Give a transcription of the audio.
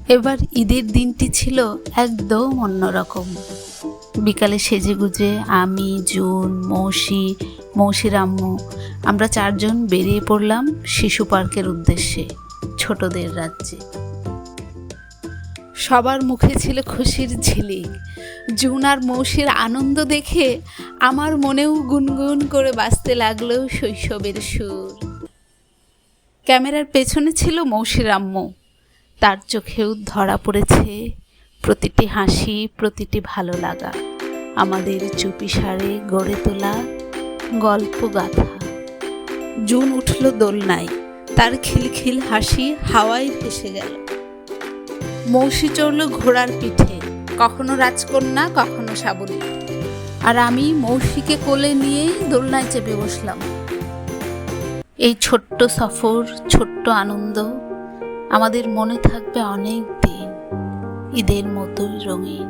এবার ঈদের দিনটি ছিল একদম অন্যরকম। বিকালে সেজেগুজে আমি, জুন, মৌসির আম্মু আমরা 4 জন বেরিয়ে পড়লাম শিশু পার্কের উদ্দেশ্যে, ছোটদের রাজ্যে। সবার মুখে ছিল খুশির ঝিলিক। জুন আর মৌসির আনন্দ দেখে আমার মনেও গুনগুন করে বাজতে লাগলো শৈশবের সুর। ক্যামেরার পেছনে ছিল মৌসির আম্মু। তার চোখেও ধরা পড়েছে প্রতিটি হাসি, প্রতিটি ভালো লাগা, আমাদের চুপিসারে গড়ে তোলা গল্প গাথা। জুন উঠল দোলনায়, তার খিলখিল হাসি হাওয়ায় ভেসে গেল। মৌসি চড়ল ঘোড়ার পিঠে, কখনো রাজকন্যা কখনো সাবলী। আর আমি মৌসিকে কোলে নিয়েই দোলনায় চেপে বসলাম। এই ছোট্ট সফর, ছোট্ট আনন্দ আমাদের মনে থাকবে অনেক দিন, ঈদের মতোই রঙিন।